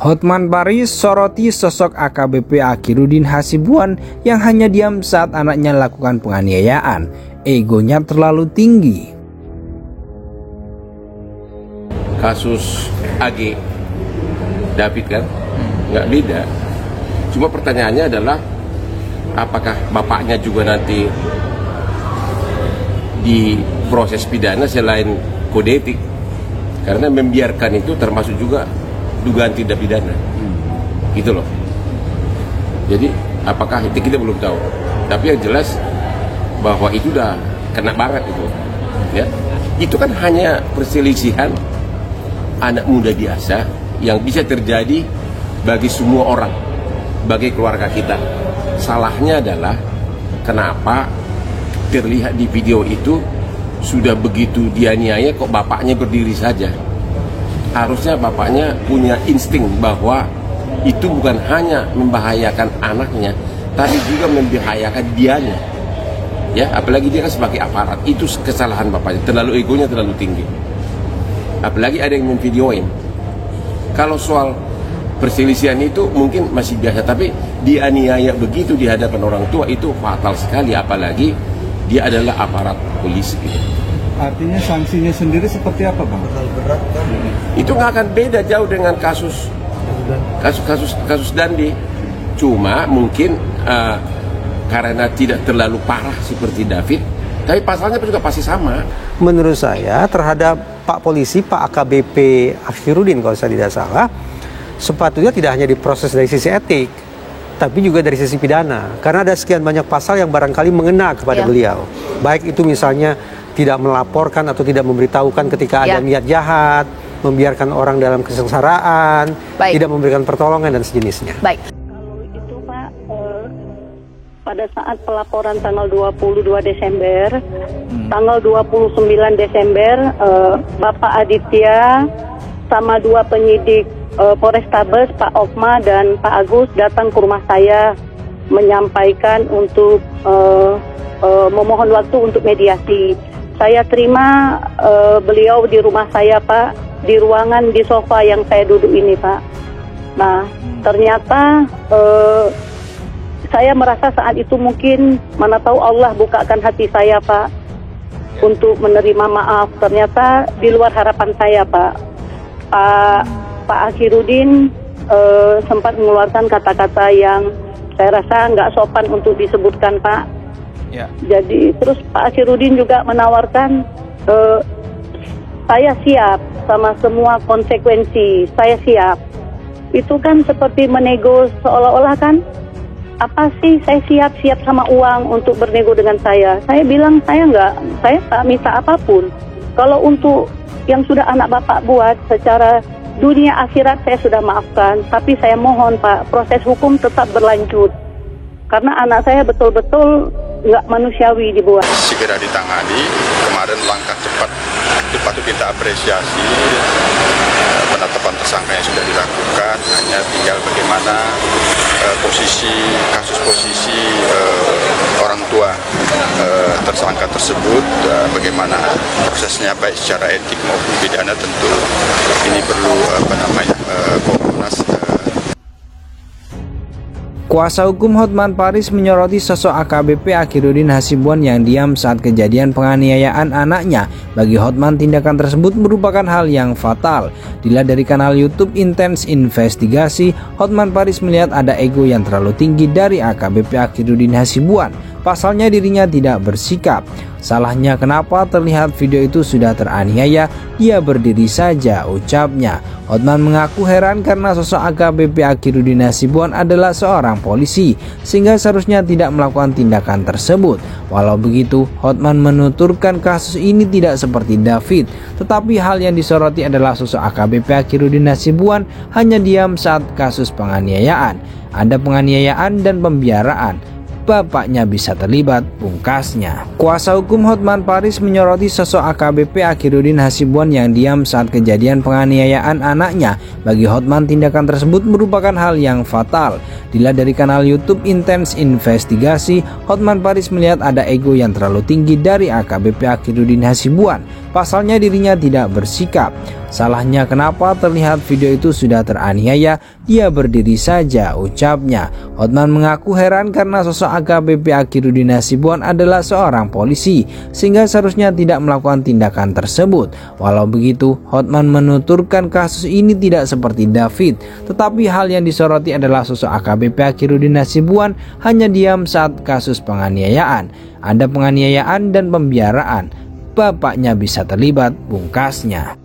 Hotman Paris soroti sosok AKBP Akhiruddin Hasibuan yang hanya diam saat anaknya lakukan penganiayaan. Egonya terlalu tinggi. Kasus AG David kan nggak beda. Cuma pertanyaannya adalah apakah bapaknya juga nanti di proses pidana selain kode etik, karena membiarkan itu termasuk juga dugaan tindak pidana, gitu loh. Jadi apakah itu kita belum tahu, tapi yang jelas bahwa itu udah kena banget itu, ya. Itu kan hanya perselisihan anak muda biasa yang bisa terjadi bagi semua orang, bagi keluarga kita. Salahnya adalah kenapa terlihat di video itu sudah begitu dianiaya kok bapaknya berdiri saja. Harusnya bapaknya punya insting bahwa itu bukan hanya membahayakan anaknya, tapi juga membahayakan dianya. Ya, apalagi dia kan sebagai aparat. Itu kesalahan bapaknya, terlalu egonya terlalu tinggi. Apalagi ada yang memvideoin. Kalau soal perselisihan itu mungkin masih biasa, tapi dianiaya begitu di hadapan orang tua itu fatal sekali, apalagi dia adalah aparat polisi gitu. Artinya sanksinya sendiri seperti apa, Bang? Itu nggak akan beda jauh dengan kasus Dandi. Cuma mungkin karena tidak terlalu parah seperti David, tapi pasalnya juga pasti sama. Menurut saya terhadap Pak Polisi, Pak AKBP Akhiruddin kalau saya tidak salah, sepatutnya tidak hanya diproses dari sisi etik, tapi juga dari sisi pidana. Karena ada sekian banyak pasal yang barangkali mengena kepada beliau. Baik itu misalnya tidak melaporkan atau tidak memberitahukan ketika ada niat jahat, membiarkan orang dalam kesengsaraan, tidak memberikan pertolongan dan sejenisnya. Kalau itu Pak, pada saat pelaporan tanggal 22 Desember, tanggal 29 Desember, Bapak Aditya sama dua penyidik Polrestabes, Pak Okma dan Pak Agus datang ke rumah saya menyampaikan untuk memohon waktu untuk mediasi. Saya terima beliau di rumah saya, Pak, di ruangan di sofa yang saya duduk ini, Pak. Nah, ternyata saya merasa saat itu mungkin mana tahu Allah bukakan hati saya, Pak, untuk menerima maaf. Ternyata di luar harapan saya, Pak. Pak Akhiruddin sempat mengeluarkan kata-kata yang saya rasa nggak sopan untuk disebutkan, Pak. Jadi terus Pak Akhiruddin juga menawarkan saya siap sama semua konsekuensi, saya siap. Itu kan seperti menego seolah-olah kan, apa sih saya siap sama uang untuk bernego dengan saya. Saya bilang saya tak minta apapun. Kalau untuk yang sudah anak bapak buat secara dunia akhirat saya sudah maafkan, tapi saya mohon Pak, proses hukum tetap berlanjut. Karena anak saya betul-betul nggak manusiawi dibuat. Segera ditangani, kemarin langkah cepat itu patut kita apresiasi. Penetapan tersangka yang sudah dilakukan, hanya tinggal bagaimana posisi orang tua tersangka tersebut, bagaimana prosesnya baik secara etik maupun pidana. Tentu ini perlu Komnas. Kuasa hukum Hotman Paris menyoroti sosok AKBP Akhiruddin Hasibuan yang diam saat kejadian penganiayaan anaknya. Bagi Hotman, tindakan tersebut merupakan hal yang fatal. Dilihat dari kanal YouTube Intens Investigasi, Hotman Paris melihat ada ego yang terlalu tinggi dari AKBP Akhiruddin Hasibuan. Pasalnya dirinya tidak bersikap. Salahnya kenapa terlihat video itu sudah teraniaya, dia berdiri saja, ucapnya. Hotman mengaku heran karena sosok AKBP Akhiruddin Hasibuan adalah seorang polisi, sehingga seharusnya tidak melakukan tindakan tersebut. Walau begitu, Hotman menuturkan kasus ini tidak seperti David, tetapi hal yang disoroti adalah sosok AKBP Akhiruddin Hasibuan hanya diam saat kasus penganiayaan. Ada penganiayaan dan pembiaraan. bapaknya bisa terlibat, pungkasnya. Kuasa hukum Hotman Paris menyoroti sosok AKBP Akhirudin Hasibuan yang diam saat kejadian penganiayaan anaknya. Bagi Hotman, tindakan tersebut merupakan hal yang fatal. Dilihat dari kanal YouTube Intens Investigasi, Hotman Paris melihat ada ego yang terlalu tinggi dari AKBP Akhirudin Hasibuan. Pasalnya dirinya tidak bersikap. Salahnya kenapa terlihat video itu sudah teraniaya, dia berdiri saja, ucapnya. Hotman mengaku heran karena sosok AKBP Akhirudin Hasibuan adalah seorang polisi, sehingga seharusnya tidak melakukan tindakan tersebut. Walau begitu, Hotman menuturkan kasus ini tidak seperti David, tetapi hal yang disoroti adalah sosok AKBP Akhirudin Hasibuan hanya diam saat kasus penganiayaan. Ada penganiayaan dan pembiaraan, bapaknya bisa terlibat, pungkasnya.